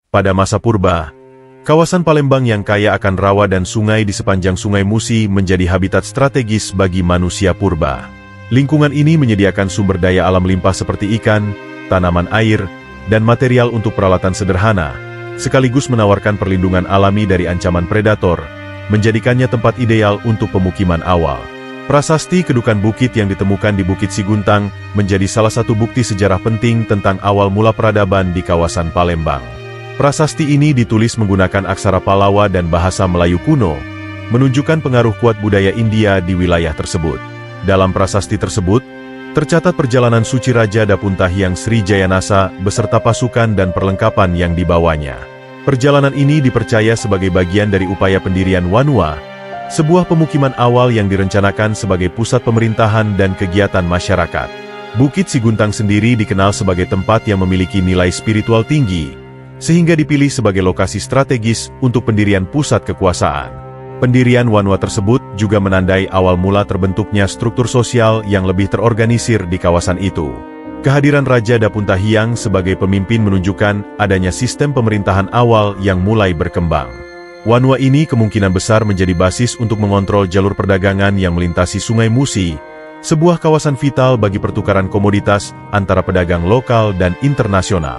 Pada masa purba, kawasan Palembang yang kaya akan rawa dan sungai di sepanjang Sungai Musi menjadi habitat strategis bagi manusia purba. Lingkungan ini menyediakan sumber daya alam limpah seperti ikan, tanaman air, dan material untuk peralatan sederhana, sekaligus menawarkan perlindungan alami dari ancaman predator, menjadikannya tempat ideal untuk pemukiman awal. Prasasti kedukan bukit yang ditemukan di Bukit Siguntang menjadi salah satu bukti sejarah penting tentang awal mula peradaban di kawasan Palembang. Prasasti ini ditulis menggunakan aksara Palawa dan bahasa Melayu kuno, menunjukkan pengaruh kuat budaya India di wilayah tersebut. Dalam prasasti tersebut, tercatat perjalanan suci Raja Dapuntahyang Sri Jayanasa beserta pasukan dan perlengkapan yang dibawanya. Perjalanan ini dipercaya sebagai bagian dari upaya pendirian Wanua, sebuah pemukiman awal yang direncanakan sebagai pusat pemerintahan dan kegiatan masyarakat. Bukit Siguntang sendiri dikenal sebagai tempat yang memiliki nilai spiritual tinggi, sehingga dipilih sebagai lokasi strategis untuk pendirian pusat kekuasaan. Pendirian Wanua tersebut juga menandai awal mula terbentuknya struktur sosial yang lebih terorganisir di kawasan itu. Kehadiran Raja Dapuntahyang sebagai pemimpin menunjukkan adanya sistem pemerintahan awal yang mulai berkembang. Wanua ini kemungkinan besar menjadi basis untuk mengontrol jalur perdagangan yang melintasi Sungai Musi, sebuah kawasan vital bagi pertukaran komoditas antara pedagang lokal dan internasional.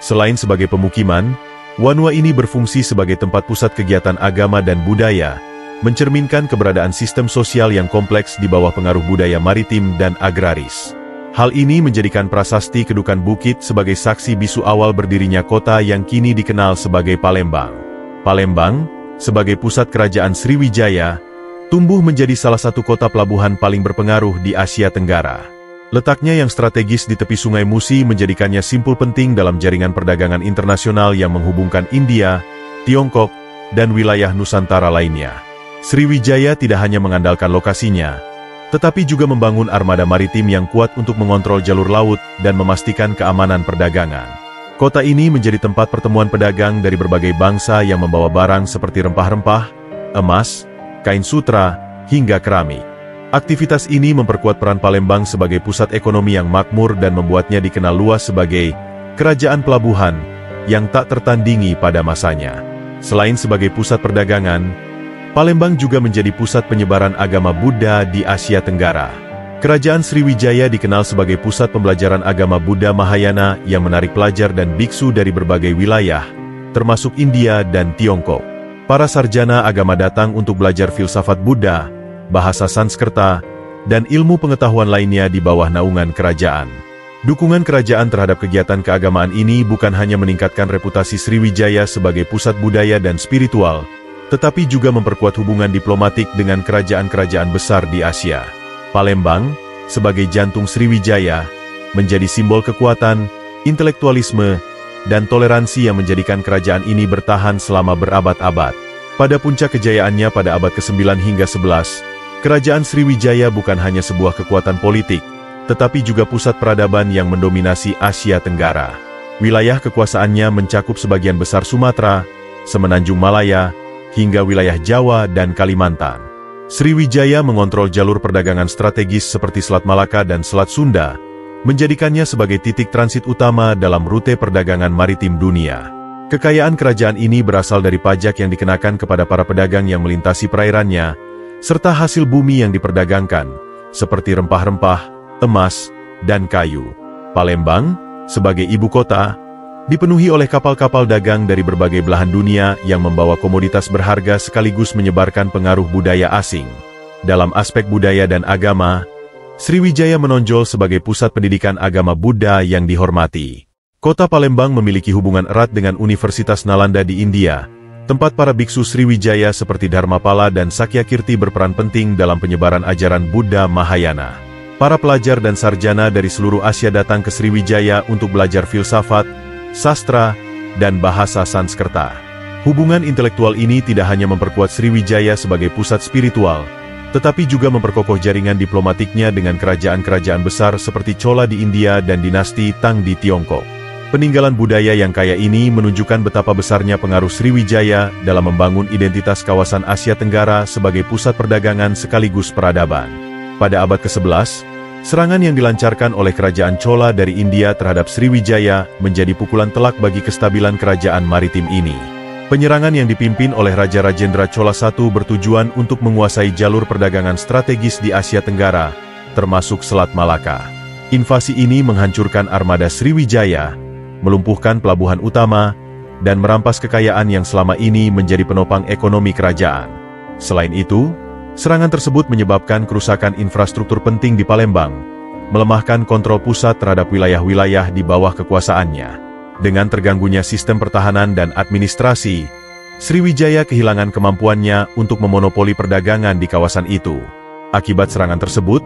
Selain sebagai pemukiman, Wanua ini berfungsi sebagai tempat pusat kegiatan agama dan budaya, mencerminkan keberadaan sistem sosial yang kompleks di bawah pengaruh budaya maritim dan agraris. Hal ini menjadikan prasasti kedukan bukit sebagai saksi bisu awal berdirinya kota yang kini dikenal sebagai Palembang. Palembang, sebagai pusat kerajaan Sriwijaya, tumbuh menjadi salah satu kota pelabuhan paling berpengaruh di Asia Tenggara. Letaknya yang strategis di tepi Sungai Musi menjadikannya simpul penting dalam jaringan perdagangan internasional yang menghubungkan India, Tiongkok, dan wilayah Nusantara lainnya. Sriwijaya tidak hanya mengandalkan lokasinya, tetapi juga membangun armada maritim yang kuat untuk mengontrol jalur laut dan memastikan keamanan perdagangan. Kota ini menjadi tempat pertemuan pedagang dari berbagai bangsa yang membawa barang seperti rempah-rempah, emas, kain sutra, hingga keramik. Aktivitas ini memperkuat peran Palembang sebagai pusat ekonomi yang makmur dan membuatnya dikenal luas sebagai kerajaan pelabuhan yang tak tertandingi pada masanya. Selain sebagai pusat perdagangan, Palembang juga menjadi pusat penyebaran agama Buddha di Asia Tenggara. Kerajaan Sriwijaya dikenal sebagai pusat pembelajaran agama Buddha Mahayana yang menarik pelajar dan biksu dari berbagai wilayah, termasuk India dan Tiongkok. Para sarjana agama datang untuk belajar filsafat Buddha, bahasa Sanskerta, dan ilmu pengetahuan lainnya di bawah naungan kerajaan. Dukungan kerajaan terhadap kegiatan keagamaan ini bukan hanya meningkatkan reputasi Sriwijaya sebagai pusat budaya dan spiritual, tetapi juga memperkuat hubungan diplomatik dengan kerajaan-kerajaan besar di Asia. Palembang, sebagai jantung Sriwijaya, menjadi simbol kekuatan, intelektualisme, dan toleransi yang menjadikan kerajaan ini bertahan selama berabad-abad. Pada puncak kejayaannya pada abad ke-9 hingga 11, kerajaan Sriwijaya bukan hanya sebuah kekuatan politik, tetapi juga pusat peradaban yang mendominasi Asia Tenggara. Wilayah kekuasaannya mencakup sebagian besar Sumatera, Semenanjung Malaya, hingga wilayah Jawa dan Kalimantan. Sriwijaya mengontrol jalur perdagangan strategis seperti Selat Malaka dan Selat Sunda, menjadikannya sebagai titik transit utama dalam rute perdagangan maritim dunia. Kekayaan kerajaan ini berasal dari pajak yang dikenakan kepada para pedagang yang melintasi perairannya, serta hasil bumi yang diperdagangkan, seperti rempah-rempah, emas, dan kayu. Palembang, sebagai ibu kota, dipenuhi oleh kapal-kapal dagang dari berbagai belahan dunia yang membawa komoditas berharga sekaligus menyebarkan pengaruh budaya asing. Dalam aspek budaya dan agama, Sriwijaya menonjol sebagai pusat pendidikan agama Buddha yang dihormati. Kota Palembang memiliki hubungan erat dengan Universitas Nalanda di India, tempat para biksu Sriwijaya seperti Dharmapala dan Sakyakirti berperan penting dalam penyebaran ajaran Buddha Mahayana. Para pelajar dan sarjana dari seluruh Asia datang ke Sriwijaya untuk belajar filsafat, sastra, dan bahasa Sanskerta. Hubungan intelektual ini tidak hanya memperkuat Sriwijaya sebagai pusat spiritual, tetapi juga memperkokoh jaringan diplomatiknya dengan kerajaan-kerajaan besar seperti Chola di India dan dinasti Tang di Tiongkok. Peninggalan budaya yang kaya ini menunjukkan betapa besarnya pengaruh Sriwijaya dalam membangun identitas kawasan Asia Tenggara sebagai pusat perdagangan sekaligus peradaban. Pada abad ke-11, Serangan yang dilancarkan oleh kerajaan Chola dari India terhadap Sriwijaya menjadi pukulan telak bagi kestabilan kerajaan maritim ini. Penyerangan yang dipimpin oleh Raja Rajendra Chola I bertujuan untuk menguasai jalur perdagangan strategis di Asia Tenggara, termasuk Selat Malaka. Invasi ini menghancurkan armada Sriwijaya, melumpuhkan pelabuhan utama, dan merampas kekayaan yang selama ini menjadi penopang ekonomi kerajaan. Selain itu, serangan tersebut menyebabkan kerusakan infrastruktur penting di Palembang, melemahkan kontrol pusat terhadap wilayah-wilayah di bawah kekuasaannya. Dengan terganggunya sistem pertahanan dan administrasi, Sriwijaya kehilangan kemampuannya untuk memonopoli perdagangan di kawasan itu. Akibat serangan tersebut,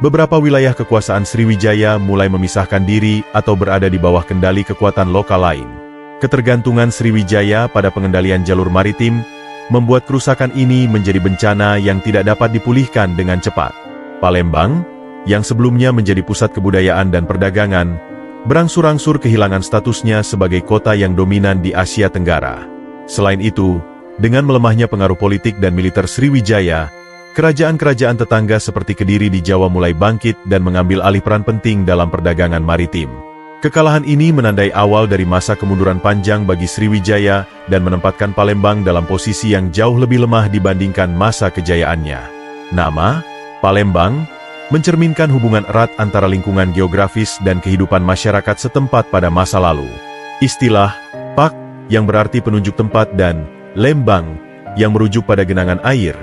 beberapa wilayah kekuasaan Sriwijaya mulai memisahkan diri atau berada di bawah kendali kekuatan lokal lain. Ketergantungan Sriwijaya pada pengendalian jalur maritim membuat kerusakan ini menjadi bencana yang tidak dapat dipulihkan dengan cepat. Palembang, yang sebelumnya menjadi pusat kebudayaan dan perdagangan, berangsur-angsur kehilangan statusnya sebagai kota yang dominan di Asia Tenggara. Selain itu, dengan melemahnya pengaruh politik dan militer Sriwijaya, kerajaan-kerajaan tetangga seperti Kediri di Jawa mulai bangkit dan mengambil alih peran penting dalam perdagangan maritim. Kekalahan ini menandai awal dari masa kemunduran panjang bagi Sriwijaya dan menempatkan Palembang dalam posisi yang jauh lebih lemah dibandingkan masa kejayaannya. Nama, Palembang, mencerminkan hubungan erat antara lingkungan geografis dan kehidupan masyarakat setempat pada masa lalu. Istilah, Pak, yang berarti penunjuk tempat dan Lembang, yang merujuk pada genangan air,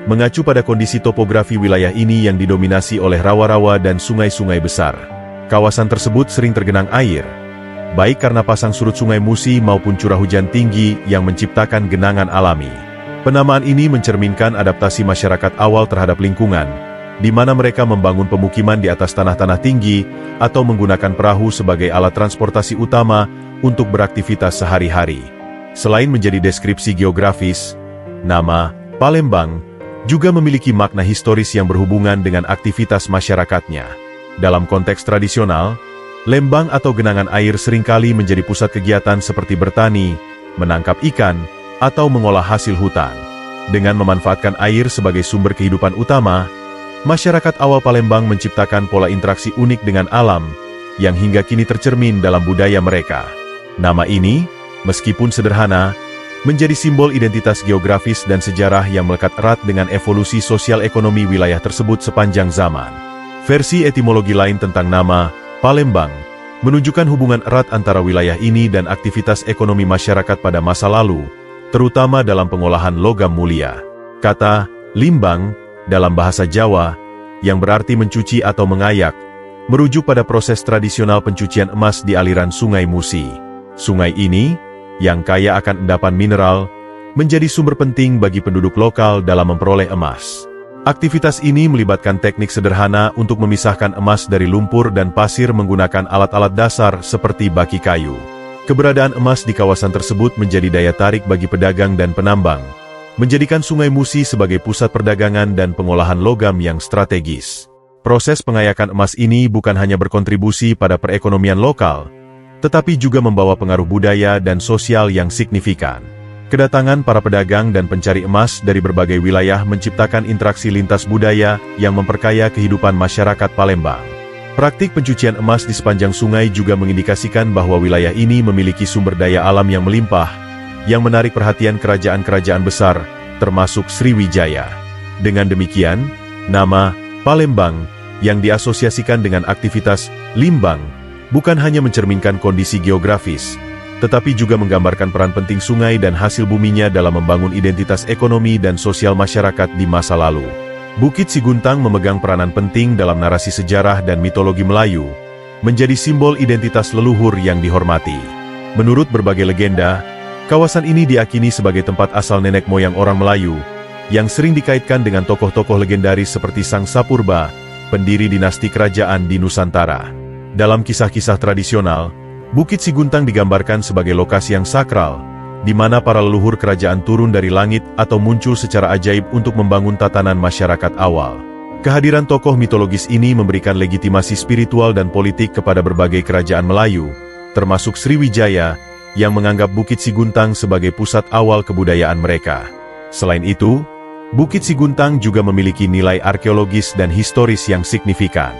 mengacu pada kondisi topografi wilayah ini yang didominasi oleh rawa-rawa dan sungai-sungai besar. Kawasan tersebut sering tergenang air, baik karena pasang surut sungai Musi maupun curah hujan tinggi yang menciptakan genangan alami. Penamaan ini mencerminkan adaptasi masyarakat awal terhadap lingkungan, di mana mereka membangun pemukiman di atas tanah-tanah tinggi atau menggunakan perahu sebagai alat transportasi utama untuk beraktivitas sehari-hari. Selain menjadi deskripsi geografis, nama Palembang juga memiliki makna historis yang berhubungan dengan aktivitas masyarakatnya. Dalam konteks tradisional, Lembang atau genangan air seringkali menjadi pusat kegiatan seperti bertani, menangkap ikan, atau mengolah hasil hutan. Dengan memanfaatkan air sebagai sumber kehidupan utama, masyarakat awal Palembang menciptakan pola interaksi unik dengan alam, yang hingga kini tercermin dalam budaya mereka. Nama ini, meskipun sederhana, menjadi simbol identitas geografis dan sejarah yang melekat erat dengan evolusi sosial ekonomi wilayah tersebut sepanjang zaman. Versi etimologi lain tentang nama Palembang menunjukkan hubungan erat antara wilayah ini dan aktivitas ekonomi masyarakat pada masa lalu, terutama dalam pengolahan logam mulia. Kata limbang dalam bahasa Jawa, yang berarti mencuci atau mengayak, merujuk pada proses tradisional pencucian emas di aliran Sungai Musi. Sungai ini, yang kaya akan endapan mineral, menjadi sumber penting bagi penduduk lokal dalam memperoleh emas. Aktivitas ini melibatkan teknik sederhana untuk memisahkan emas dari lumpur dan pasir menggunakan alat-alat dasar seperti baki kayu. Keberadaan emas di kawasan tersebut menjadi daya tarik bagi pedagang dan penambang, menjadikan Sungai Musi sebagai pusat perdagangan dan pengolahan logam yang strategis. Proses pengayakan emas ini bukan hanya berkontribusi pada perekonomian lokal, tetapi juga membawa pengaruh budaya dan sosial yang signifikan. Kedatangan para pedagang dan pencari emas dari berbagai wilayah menciptakan interaksi lintas budaya yang memperkaya kehidupan masyarakat Palembang. Praktik pencucian emas di sepanjang sungai juga mengindikasikan bahwa wilayah ini memiliki sumber daya alam yang melimpah, yang menarik perhatian kerajaan-kerajaan besar, termasuk Sriwijaya. Dengan demikian, nama Palembang yang diasosiasikan dengan aktivitas limbang bukan hanya mencerminkan kondisi geografis, tetapi juga menggambarkan peran penting sungai dan hasil buminya dalam membangun identitas ekonomi dan sosial masyarakat di masa lalu. Bukit Siguntang memegang peranan penting dalam narasi sejarah dan mitologi Melayu, menjadi simbol identitas leluhur yang dihormati. Menurut berbagai legenda, kawasan ini diyakini sebagai tempat asal nenek moyang orang Melayu, yang sering dikaitkan dengan tokoh-tokoh legendaris seperti Sang Sapurba, pendiri dinasti kerajaan di Nusantara. Dalam kisah-kisah tradisional, Bukit Siguntang digambarkan sebagai lokasi yang sakral, di mana para leluhur kerajaan turun dari langit atau muncul secara ajaib untuk membangun tatanan masyarakat awal. Kehadiran tokoh mitologis ini memberikan legitimasi spiritual dan politik kepada berbagai kerajaan Melayu, termasuk Sriwijaya, yang menganggap Bukit Siguntang sebagai pusat awal kebudayaan mereka. Selain itu, Bukit Siguntang juga memiliki nilai arkeologis dan historis yang signifikan.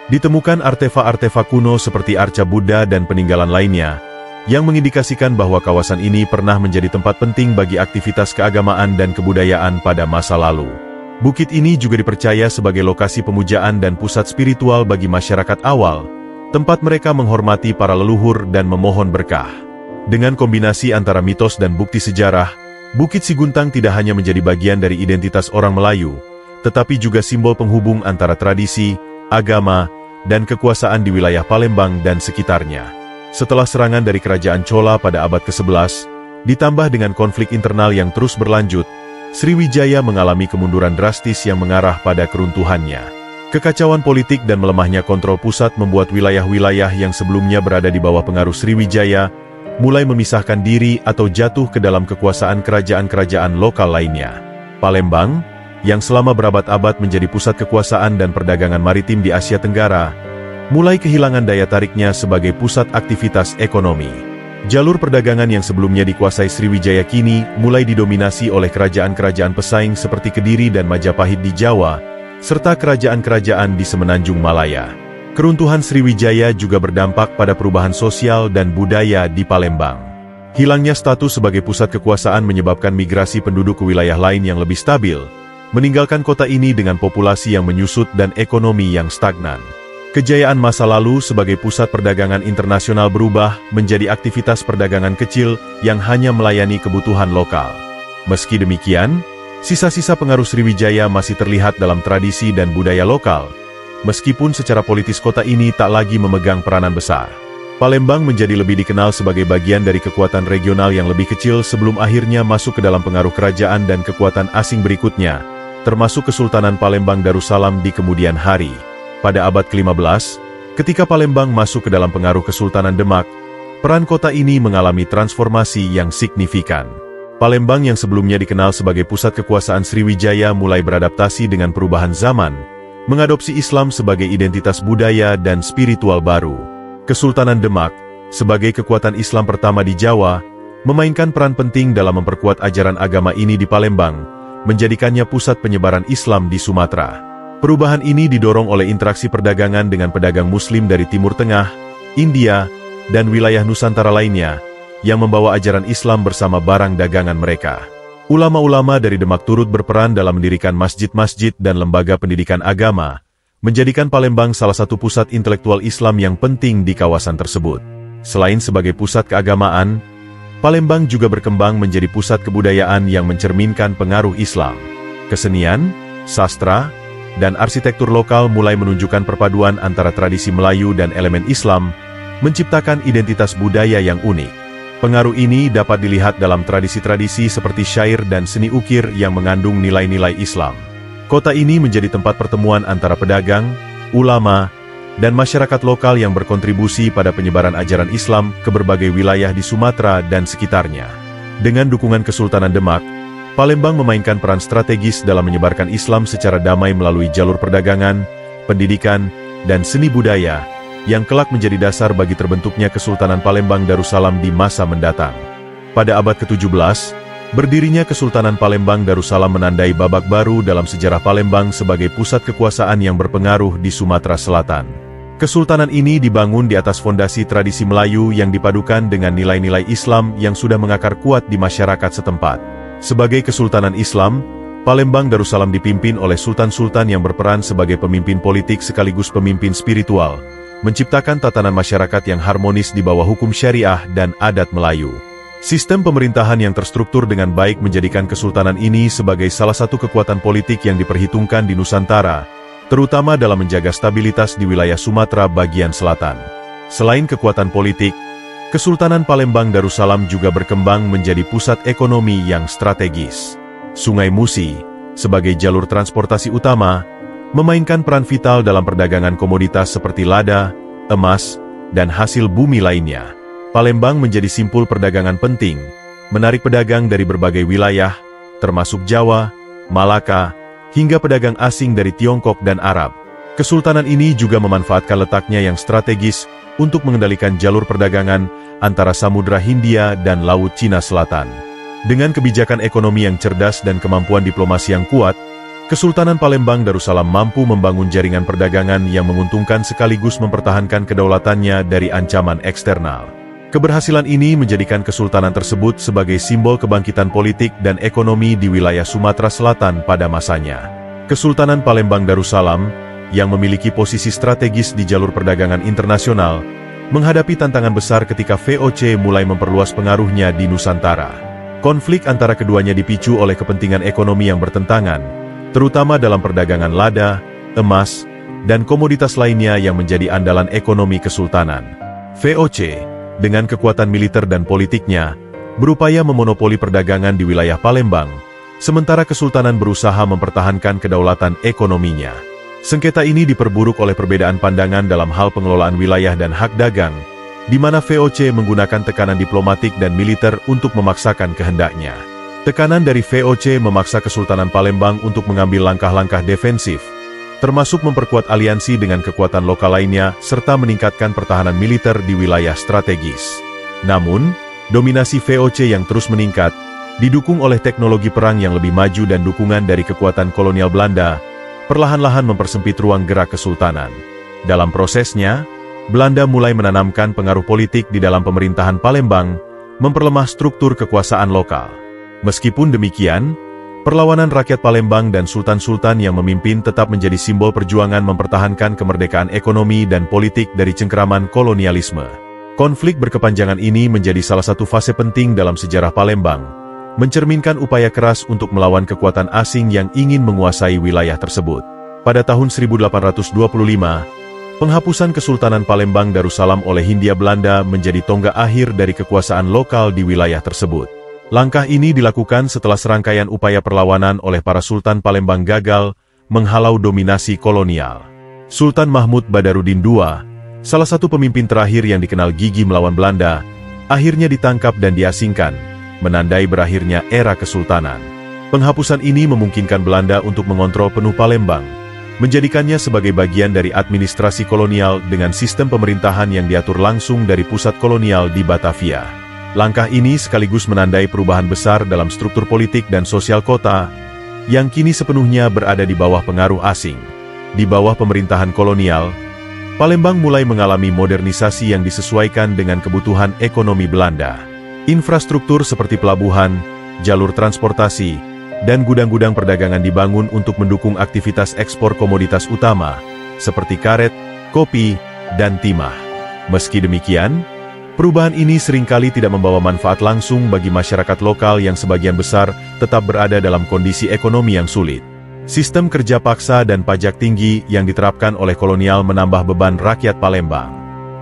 Ditemukan artefak-artefak kuno seperti arca Buddha dan peninggalan lainnya, yang mengindikasikan bahwa kawasan ini pernah menjadi tempat penting bagi aktivitas keagamaan dan kebudayaan pada masa lalu. Bukit ini juga dipercaya sebagai lokasi pemujaan dan pusat spiritual bagi masyarakat awal, tempat mereka menghormati para leluhur dan memohon berkah. Dengan kombinasi antara mitos dan bukti sejarah, Bukit Siguntang tidak hanya menjadi bagian dari identitas orang Melayu, tetapi juga simbol penghubung antara tradisi, agama, dan kekuasaan di wilayah Palembang dan sekitarnya. Setelah serangan dari kerajaan Chola pada abad ke-11, ditambah dengan konflik internal yang terus berlanjut, Sriwijaya mengalami kemunduran drastis yang mengarah pada keruntuhannya. Kekacauan politik dan melemahnya kontrol pusat membuat wilayah-wilayah yang sebelumnya berada di bawah pengaruh Sriwijaya mulai memisahkan diri atau jatuh ke dalam kekuasaan kerajaan-kerajaan lokal lainnya. Palembang, yang selama berabad-abad menjadi pusat kekuasaan dan perdagangan maritim di Asia Tenggara, mulai kehilangan daya tariknya sebagai pusat aktivitas ekonomi. Jalur perdagangan yang sebelumnya dikuasai Sriwijaya kini mulai didominasi oleh kerajaan-kerajaan pesaing seperti Kediri dan Majapahit di Jawa, serta kerajaan-kerajaan di Semenanjung Malaya. Keruntuhan Sriwijaya juga berdampak pada perubahan sosial dan budaya di Palembang. Hilangnya status sebagai pusat kekuasaan menyebabkan migrasi penduduk ke wilayah lain yang lebih stabil, meninggalkan kota ini dengan populasi yang menyusut dan ekonomi yang stagnan. Kejayaan masa lalu sebagai pusat perdagangan internasional berubah menjadi aktivitas perdagangan kecil yang hanya melayani kebutuhan lokal. Meski demikian, sisa-sisa pengaruh Sriwijaya masih terlihat dalam tradisi dan budaya lokal, meskipun secara politis kota ini tak lagi memegang peranan besar. Palembang menjadi lebih dikenal sebagai bagian dari kekuatan regional yang lebih kecil sebelum akhirnya masuk ke dalam pengaruh kerajaan dan kekuatan asing berikutnya, termasuk Kesultanan Palembang Darussalam di kemudian hari. Pada abad ke-15, ketika Palembang masuk ke dalam pengaruh Kesultanan Demak, peran kota ini mengalami transformasi yang signifikan. Palembang yang sebelumnya dikenal sebagai pusat kekuasaan Sriwijaya mulai beradaptasi dengan perubahan zaman, mengadopsi Islam sebagai identitas budaya dan spiritual baru. Kesultanan Demak, sebagai kekuatan Islam pertama di Jawa, memainkan peran penting dalam memperkuat ajaran agama ini di Palembang, menjadikannya pusat penyebaran Islam di Sumatera. Perubahan ini didorong oleh interaksi perdagangan dengan pedagang Muslim dari Timur Tengah, India, dan wilayah Nusantara lainnya, yang membawa ajaran Islam bersama barang dagangan mereka. Ulama-ulama dari Demak turut berperan dalam mendirikan masjid-masjid dan lembaga pendidikan agama, menjadikan Palembang salah satu pusat intelektual Islam yang penting di kawasan tersebut. Selain sebagai pusat keagamaan, Palembang juga berkembang menjadi pusat kebudayaan yang mencerminkan pengaruh Islam. Kesenian, sastra, dan arsitektur lokal mulai menunjukkan perpaduan antara tradisi Melayu dan elemen Islam, menciptakan identitas budaya yang unik. Pengaruh ini dapat dilihat dalam tradisi-tradisi seperti syair dan seni ukir yang mengandung nilai-nilai Islam. Kota ini menjadi tempat pertemuan antara pedagang, ulama, dan masyarakat lokal yang berkontribusi pada penyebaran ajaran Islam ke berbagai wilayah di Sumatera dan sekitarnya. Dengan dukungan Kesultanan Demak, Palembang memainkan peran strategis dalam menyebarkan Islam secara damai melalui jalur perdagangan, pendidikan, dan seni budaya, yang kelak menjadi dasar bagi terbentuknya Kesultanan Palembang Darussalam di masa mendatang. Pada abad ke-17, berdirinya Kesultanan Palembang Darussalam menandai babak baru dalam sejarah Palembang sebagai pusat kekuasaan yang berpengaruh di Sumatera Selatan. Kesultanan ini dibangun di atas fondasi tradisi Melayu yang dipadukan dengan nilai-nilai Islam yang sudah mengakar kuat di masyarakat setempat. Sebagai Kesultanan Islam, Palembang Darussalam dipimpin oleh sultan-sultan yang berperan sebagai pemimpin politik sekaligus pemimpin spiritual, menciptakan tatanan masyarakat yang harmonis di bawah hukum syariah dan adat Melayu. Sistem pemerintahan yang terstruktur dengan baik menjadikan kesultanan ini sebagai salah satu kekuatan politik yang diperhitungkan di Nusantara, terutama dalam menjaga stabilitas di wilayah Sumatera bagian selatan. Selain kekuatan politik, Kesultanan Palembang Darussalam juga berkembang menjadi pusat ekonomi yang strategis. Sungai Musi, sebagai jalur transportasi utama, memainkan peran vital dalam perdagangan komoditas seperti lada, emas, dan hasil bumi lainnya. Palembang menjadi simpul perdagangan penting, menarik pedagang dari berbagai wilayah, termasuk Jawa, Malaka, hingga pedagang asing dari Tiongkok dan Arab. Kesultanan ini juga memanfaatkan letaknya yang strategis untuk mengendalikan jalur perdagangan antara Samudra Hindia dan Laut Cina Selatan. Dengan kebijakan ekonomi yang cerdas dan kemampuan diplomasi yang kuat, Kesultanan Palembang Darussalam mampu membangun jaringan perdagangan yang menguntungkan sekaligus mempertahankan kedaulatannya dari ancaman eksternal. Keberhasilan ini menjadikan kesultanan tersebut sebagai simbol kebangkitan politik dan ekonomi di wilayah Sumatera Selatan pada masanya. Kesultanan Palembang Darussalam, yang memiliki posisi strategis di jalur perdagangan internasional, menghadapi tantangan besar ketika VOC mulai memperluas pengaruhnya di Nusantara. Konflik antara keduanya dipicu oleh kepentingan ekonomi yang bertentangan, terutama dalam perdagangan lada, emas, dan komoditas lainnya yang menjadi andalan ekonomi kesultanan. VOC, dengan kekuatan militer dan politiknya, berupaya memonopoli perdagangan di wilayah Palembang, sementara kesultanan berusaha mempertahankan kedaulatan ekonominya. Sengketa ini diperburuk oleh perbedaan pandangan dalam hal pengelolaan wilayah dan hak dagang, di mana VOC menggunakan tekanan diplomatik dan militer untuk memaksakan kehendaknya. Tekanan dari VOC memaksa Kesultanan Palembang untuk mengambil langkah-langkah defensif, termasuk memperkuat aliansi dengan kekuatan lokal lainnya serta meningkatkan pertahanan militer di wilayah strategis. Namun, dominasi VOC yang terus meningkat, didukung oleh teknologi perang yang lebih maju dan dukungan dari kekuatan kolonial Belanda, perlahan-lahan mempersempit ruang gerak kesultanan. Dalam prosesnya, Belanda mulai menanamkan pengaruh politik di dalam pemerintahan Palembang, memperlemah struktur kekuasaan lokal. Meskipun demikian, perlawanan rakyat Palembang dan sultan-sultan yang memimpin tetap menjadi simbol perjuangan mempertahankan kemerdekaan ekonomi dan politik dari cengkeraman kolonialisme. Konflik berkepanjangan ini menjadi salah satu fase penting dalam sejarah Palembang, mencerminkan upaya keras untuk melawan kekuatan asing yang ingin menguasai wilayah tersebut. Pada tahun 1825, penghapusan Kesultanan Palembang Darussalam oleh Hindia Belanda menjadi tonggak akhir dari kekuasaan lokal di wilayah tersebut. Langkah ini dilakukan setelah serangkaian upaya perlawanan oleh para Sultan Palembang gagal menghalau dominasi kolonial. Sultan Mahmud Badarudin II, salah satu pemimpin terakhir yang dikenal gigih melawan Belanda, akhirnya ditangkap dan diasingkan, menandai berakhirnya era kesultanan. Penghapusan ini memungkinkan Belanda untuk mengontrol penuh Palembang, menjadikannya sebagai bagian dari administrasi kolonial dengan sistem pemerintahan yang diatur langsung dari pusat kolonial di Batavia. Langkah ini sekaligus menandai perubahan besar dalam struktur politik dan sosial kota, yang kini sepenuhnya berada di bawah pengaruh asing. Di bawah pemerintahan kolonial, Palembang mulai mengalami modernisasi yang disesuaikan dengan kebutuhan ekonomi Belanda. Infrastruktur seperti pelabuhan, jalur transportasi, dan gudang-gudang perdagangan dibangun untuk mendukung aktivitas ekspor komoditas utama, seperti karet, kopi, dan timah. Meski demikian, perubahan ini seringkali tidak membawa manfaat langsung bagi masyarakat lokal yang sebagian besar tetap berada dalam kondisi ekonomi yang sulit. Sistem kerja paksa dan pajak tinggi yang diterapkan oleh kolonial menambah beban rakyat Palembang.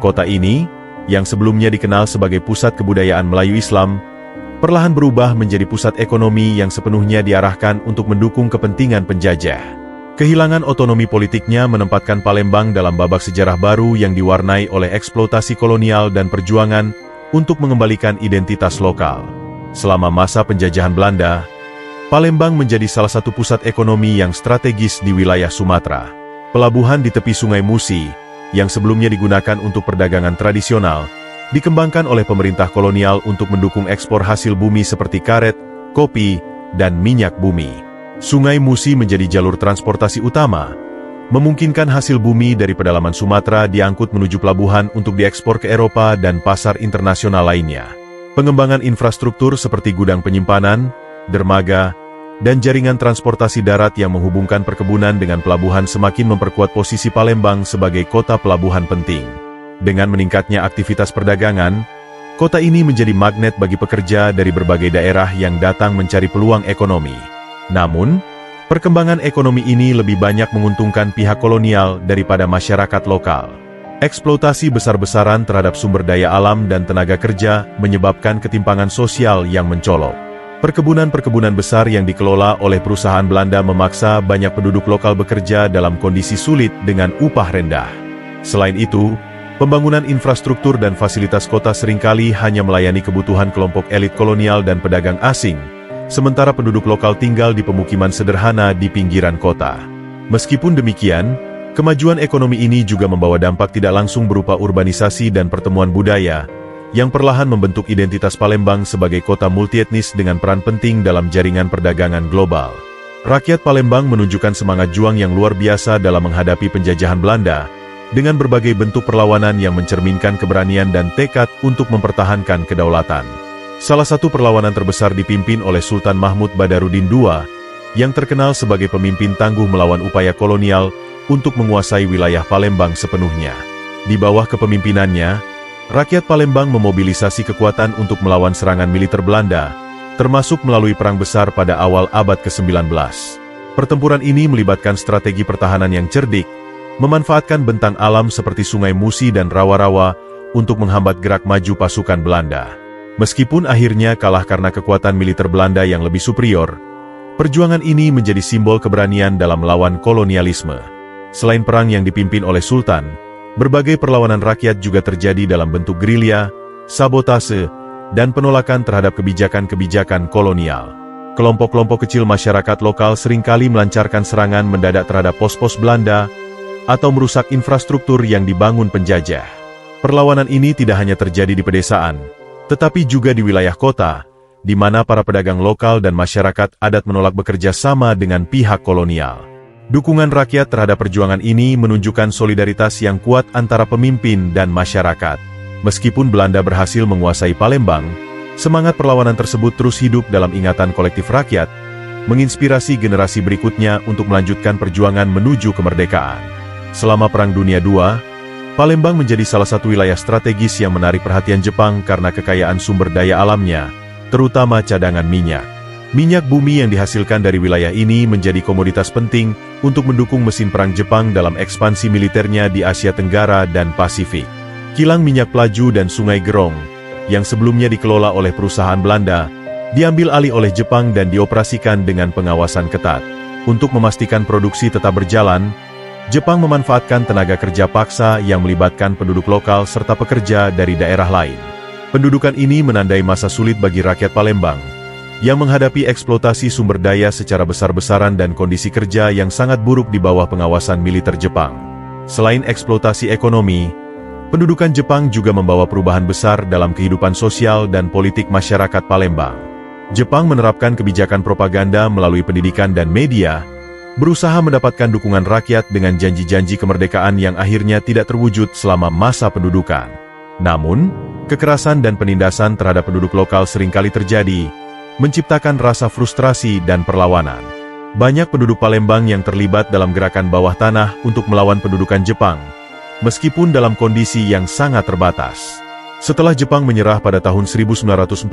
Kota ini, yang sebelumnya dikenal sebagai pusat kebudayaan Melayu Islam, perlahan berubah menjadi pusat ekonomi yang sepenuhnya diarahkan untuk mendukung kepentingan penjajah. Kehilangan otonomi politiknya menempatkan Palembang dalam babak sejarah baru yang diwarnai oleh eksploitasi kolonial dan perjuangan untuk mengembalikan identitas lokal. Selama masa penjajahan Belanda, Palembang menjadi salah satu pusat ekonomi yang strategis di wilayah Sumatera. Pelabuhan di tepi Sungai Musi, yang sebelumnya digunakan untuk perdagangan tradisional, dikembangkan oleh pemerintah kolonial untuk mendukung ekspor hasil bumi seperti karet, kopi, dan minyak bumi. Sungai Musi menjadi jalur transportasi utama, memungkinkan hasil bumi dari pedalaman Sumatera diangkut menuju pelabuhan untuk diekspor ke Eropa dan pasar internasional lainnya. Pengembangan infrastruktur seperti gudang penyimpanan, dermaga, dan jaringan transportasi darat yang menghubungkan perkebunan dengan pelabuhan semakin memperkuat posisi Palembang sebagai kota pelabuhan penting. Dengan meningkatnya aktivitas perdagangan, kota ini menjadi magnet bagi pekerja dari berbagai daerah yang datang mencari peluang ekonomi. Namun, perkembangan ekonomi ini lebih banyak menguntungkan pihak kolonial daripada masyarakat lokal. Eksploitasi besar-besaran terhadap sumber daya alam dan tenaga kerja menyebabkan ketimpangan sosial yang mencolok. Perkebunan-perkebunan besar yang dikelola oleh perusahaan Belanda memaksa banyak penduduk lokal bekerja dalam kondisi sulit dengan upah rendah. Selain itu, pembangunan infrastruktur dan fasilitas kota seringkali hanya melayani kebutuhan kelompok elit kolonial dan pedagang asing, sementara penduduk lokal tinggal di pemukiman sederhana di pinggiran kota. Meskipun demikian, kemajuan ekonomi ini juga membawa dampak tidak langsung berupa urbanisasi dan pertemuan budaya, yang perlahan membentuk identitas Palembang sebagai kota multietnis dengan peran penting dalam jaringan perdagangan global. Rakyat Palembang menunjukkan semangat juang yang luar biasa dalam menghadapi penjajahan Belanda, dengan berbagai bentuk perlawanan yang mencerminkan keberanian dan tekad untuk mempertahankan kedaulatan. Salah satu perlawanan terbesar dipimpin oleh Sultan Mahmud Badarudin II, yang terkenal sebagai pemimpin tangguh melawan upaya kolonial untuk menguasai wilayah Palembang sepenuhnya. Di bawah kepemimpinannya, rakyat Palembang memobilisasi kekuatan untuk melawan serangan militer Belanda, termasuk melalui perang besar pada awal abad ke-19. Pertempuran ini melibatkan strategi pertahanan yang cerdik, memanfaatkan bentang alam seperti Sungai Musi dan rawa-rawa untuk menghambat gerak maju pasukan Belanda. Meskipun akhirnya kalah karena kekuatan militer Belanda yang lebih superior, perjuangan ini menjadi simbol keberanian dalam melawan kolonialisme. Selain perang yang dipimpin oleh Sultan, berbagai perlawanan rakyat juga terjadi dalam bentuk gerilya, sabotase, dan penolakan terhadap kebijakan-kebijakan kolonial. Kelompok-kelompok kecil masyarakat lokal seringkali melancarkan serangan mendadak terhadap pos-pos Belanda atau merusak infrastruktur yang dibangun penjajah. Perlawanan ini tidak hanya terjadi di pedesaan, tetapi juga di wilayah kota, di mana para pedagang lokal dan masyarakat adat menolak bekerja sama dengan pihak kolonial. Dukungan rakyat terhadap perjuangan ini menunjukkan solidaritas yang kuat antara pemimpin dan masyarakat. Meskipun Belanda berhasil menguasai Palembang, semangat perlawanan tersebut terus hidup dalam ingatan kolektif rakyat, menginspirasi generasi berikutnya untuk melanjutkan perjuangan menuju kemerdekaan. Selama Perang Dunia II, Palembang menjadi salah satu wilayah strategis yang menarik perhatian Jepang karena kekayaan sumber daya alamnya, terutama cadangan minyak. Minyak bumi yang dihasilkan dari wilayah ini menjadi komoditas penting untuk mendukung mesin perang Jepang dalam ekspansi militernya di Asia Tenggara dan Pasifik. Kilang minyak Pelaju dan Sungai Gerong, yang sebelumnya dikelola oleh perusahaan Belanda, diambil alih oleh Jepang dan dioperasikan dengan pengawasan ketat. Untuk memastikan produksi tetap berjalan, Jepang memanfaatkan tenaga kerja paksa yang melibatkan penduduk lokal serta pekerja dari daerah lain. Pendudukan ini menandai masa sulit bagi rakyat Palembang, yang menghadapi eksploitasi sumber daya secara besar-besaran dan kondisi kerja yang sangat buruk di bawah pengawasan militer Jepang. Selain eksploitasi ekonomi, pendudukan Jepang juga membawa perubahan besar dalam kehidupan sosial dan politik masyarakat Palembang. Jepang menerapkan kebijakan propaganda melalui pendidikan dan media, berusaha mendapatkan dukungan rakyat dengan janji-janji kemerdekaan yang akhirnya tidak terwujud selama masa pendudukan. Namun, kekerasan dan penindasan terhadap penduduk lokal seringkali terjadi, menciptakan rasa frustrasi dan perlawanan. Banyak penduduk Palembang yang terlibat dalam gerakan bawah tanah untuk melawan pendudukan Jepang, meskipun dalam kondisi yang sangat terbatas. Setelah Jepang menyerah pada tahun 1945,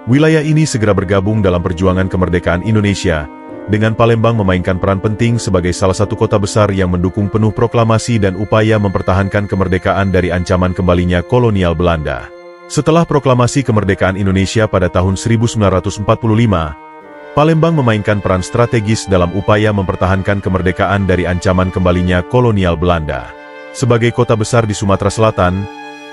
wilayah ini segera bergabung dalam perjuangan kemerdekaan Indonesia, dengan Palembang memainkan peran penting sebagai salah satu kota besar yang mendukung penuh proklamasi dan upaya mempertahankan kemerdekaan dari ancaman kembalinya kolonial Belanda. Setelah proklamasi kemerdekaan Indonesia pada tahun 1945, Palembang memainkan peran strategis dalam upaya mempertahankan kemerdekaan dari ancaman kembalinya kolonial Belanda. Sebagai kota besar di Sumatera Selatan,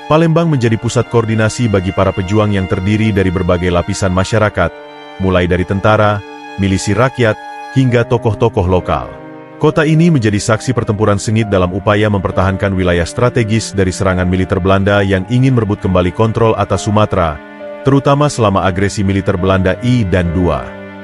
Palembang menjadi pusat koordinasi bagi para pejuang yang terdiri dari berbagai lapisan masyarakat, mulai dari tentara, milisi rakyat, hingga tokoh-tokoh lokal. Kota ini menjadi saksi pertempuran sengit dalam upaya mempertahankan wilayah strategis dari serangan militer Belanda yang ingin merebut kembali kontrol atas Sumatera, terutama selama agresi militer Belanda I dan II.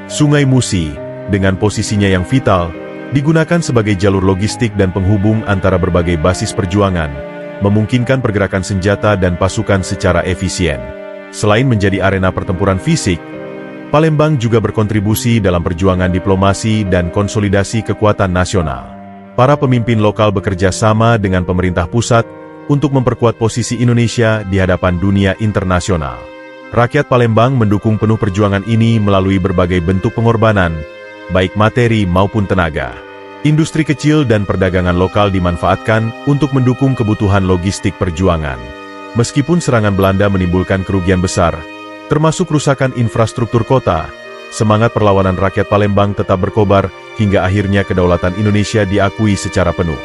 Sungai Musi, dengan posisinya yang vital, digunakan sebagai jalur logistik dan penghubung antara berbagai basis perjuangan, memungkinkan pergerakan senjata dan pasukan secara efisien. Selain menjadi arena pertempuran fisik, Palembang juga berkontribusi dalam perjuangan diplomasi dan konsolidasi kekuatan nasional. Para pemimpin lokal bekerja sama dengan pemerintah pusat untuk memperkuat posisi Indonesia di hadapan dunia internasional. Rakyat Palembang mendukung penuh perjuangan ini melalui berbagai bentuk pengorbanan, baik materi maupun tenaga. Industri kecil dan perdagangan lokal dimanfaatkan untuk mendukung kebutuhan logistik perjuangan. Meskipun serangan Belanda menimbulkan kerugian besar, termasuk kerusakan infrastruktur kota, semangat perlawanan rakyat Palembang tetap berkobar hingga akhirnya kedaulatan Indonesia diakui secara penuh.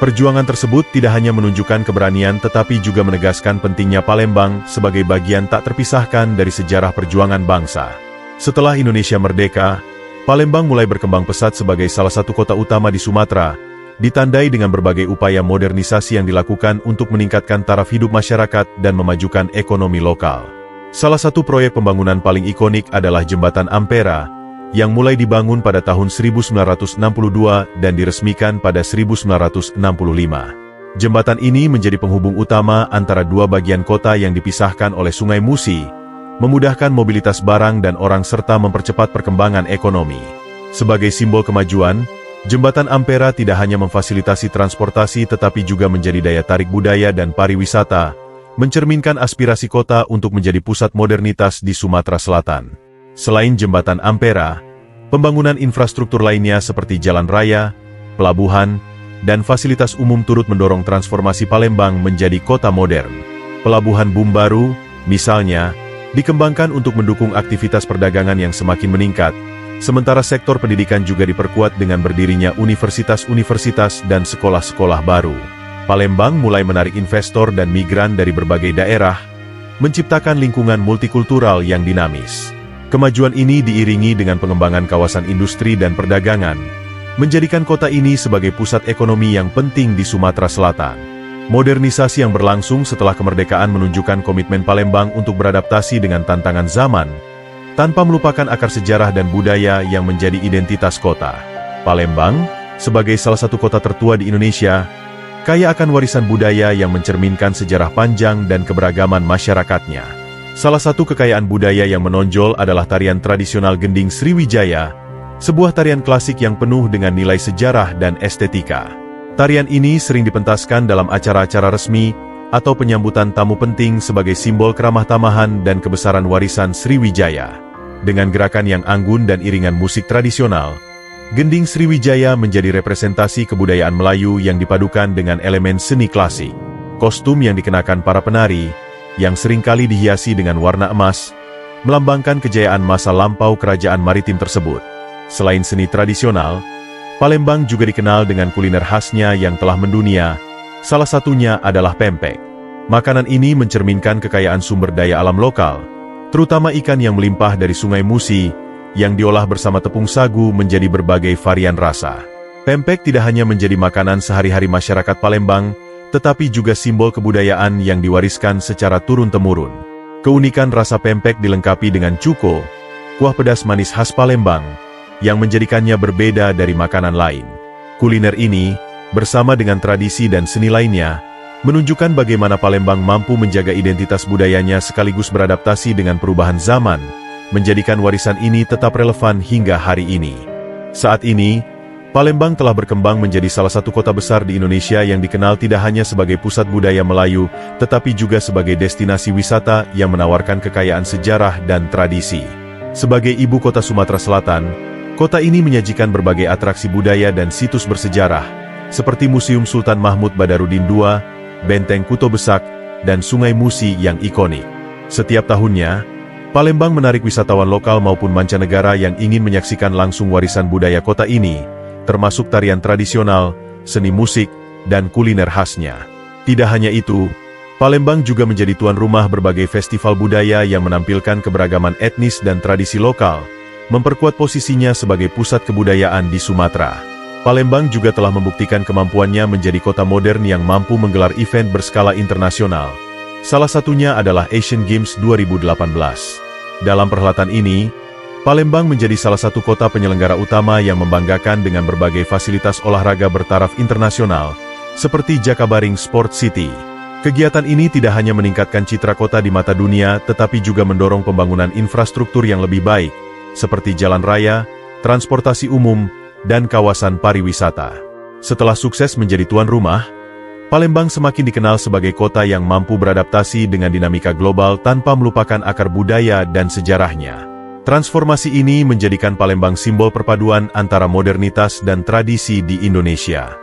Perjuangan tersebut tidak hanya menunjukkan keberanian tetapi juga menegaskan pentingnya Palembang sebagai bagian tak terpisahkan dari sejarah perjuangan bangsa. Setelah Indonesia merdeka, Palembang mulai berkembang pesat sebagai salah satu kota utama di Sumatera, ditandai dengan berbagai upaya modernisasi yang dilakukan untuk meningkatkan taraf hidup masyarakat dan memajukan ekonomi lokal. Salah satu proyek pembangunan paling ikonik adalah Jembatan Ampera, yang mulai dibangun pada tahun 1962 dan diresmikan pada 1965. Jembatan ini menjadi penghubung utama antara dua bagian kota yang dipisahkan oleh Sungai Musi, memudahkan mobilitas barang dan orang serta mempercepat perkembangan ekonomi. Sebagai simbol kemajuan, Jembatan Ampera tidak hanya memfasilitasi transportasi tetapi juga menjadi daya tarik budaya dan pariwisata, mencerminkan aspirasi kota untuk menjadi pusat modernitas di Sumatera Selatan. Selain Jembatan Ampera, pembangunan infrastruktur lainnya seperti jalan raya, pelabuhan, dan fasilitas umum turut mendorong transformasi Palembang menjadi kota modern. Pelabuhan Bumbaru, misalnya, dikembangkan untuk mendukung aktivitas perdagangan yang semakin meningkat, sementara sektor pendidikan juga diperkuat dengan berdirinya universitas-universitas dan sekolah-sekolah baru. Palembang mulai menarik investor dan migran dari berbagai daerah, menciptakan lingkungan multikultural yang dinamis. Kemajuan ini diiringi dengan pengembangan kawasan industri dan perdagangan, menjadikan kota ini sebagai pusat ekonomi yang penting di Sumatera Selatan. Modernisasi yang berlangsung setelah kemerdekaan menunjukkan komitmen Palembang untuk beradaptasi dengan tantangan zaman, tanpa melupakan akar sejarah dan budaya yang menjadi identitas kota. Palembang, sebagai salah satu kota tertua di Indonesia, kaya akan warisan budaya yang mencerminkan sejarah panjang dan keberagaman masyarakatnya. Salah satu kekayaan budaya yang menonjol adalah tarian tradisional Gending Sriwijaya, sebuah tarian klasik yang penuh dengan nilai sejarah dan estetika. Tarian ini sering dipentaskan dalam acara-acara resmi atau penyambutan tamu penting sebagai simbol keramah tamahan dan kebesaran warisan Sriwijaya. Dengan gerakan yang anggun dan iringan musik tradisional, Gending Sriwijaya menjadi representasi kebudayaan Melayu yang dipadukan dengan elemen seni klasik. Kostum yang dikenakan para penari, yang seringkali dihiasi dengan warna emas, melambangkan kejayaan masa lampau kerajaan maritim tersebut. Selain seni tradisional, Palembang juga dikenal dengan kuliner khasnya yang telah mendunia, salah satunya adalah pempek. Makanan ini mencerminkan kekayaan sumber daya alam lokal, terutama ikan yang melimpah dari Sungai Musi, yang diolah bersama tepung sagu menjadi berbagai varian rasa. Pempek tidak hanya menjadi makanan sehari-hari masyarakat Palembang, tetapi juga simbol kebudayaan yang diwariskan secara turun-temurun. Keunikan rasa pempek dilengkapi dengan cuko, kuah pedas manis khas Palembang, yang menjadikannya berbeda dari makanan lain. Kuliner ini, bersama dengan tradisi dan seni lainnya, menunjukkan bagaimana Palembang mampu menjaga identitas budayanya sekaligus beradaptasi dengan perubahan zaman, menjadikan warisan ini tetap relevan hingga hari ini. Saat ini, Palembang telah berkembang menjadi salah satu kota besar di Indonesia yang dikenal tidak hanya sebagai pusat budaya Melayu, tetapi juga sebagai destinasi wisata yang menawarkan kekayaan sejarah dan tradisi. Sebagai ibu kota Sumatera Selatan, kota ini menyajikan berbagai atraksi budaya dan situs bersejarah, seperti Museum Sultan Mahmud Badarudin II, Benteng Kuto Besak, dan Sungai Musi yang ikonik. Setiap tahunnya, Palembang menarik wisatawan lokal maupun mancanegara yang ingin menyaksikan langsung warisan budaya kota ini, termasuk tarian tradisional, seni musik, dan kuliner khasnya. Tidak hanya itu, Palembang juga menjadi tuan rumah berbagai festival budaya yang menampilkan keberagaman etnis dan tradisi lokal, memperkuat posisinya sebagai pusat kebudayaan di Sumatera. Palembang juga telah membuktikan kemampuannya menjadi kota modern yang mampu menggelar event berskala internasional. Salah satunya adalah Asian Games 2018. Dalam perhelatan ini, Palembang menjadi salah satu kota penyelenggara utama yang membanggakan dengan berbagai fasilitas olahraga bertaraf internasional, seperti Jakabaring Sport City. Kegiatan ini tidak hanya meningkatkan citra kota di mata dunia, tetapi juga mendorong pembangunan infrastruktur yang lebih baik, seperti jalan raya, transportasi umum, dan kawasan pariwisata. Setelah sukses menjadi tuan rumah, Palembang semakin dikenal sebagai kota yang mampu beradaptasi dengan dinamika global tanpa melupakan akar budaya dan sejarahnya. Transformasi ini menjadikan Palembang simbol perpaduan antara modernitas dan tradisi di Indonesia.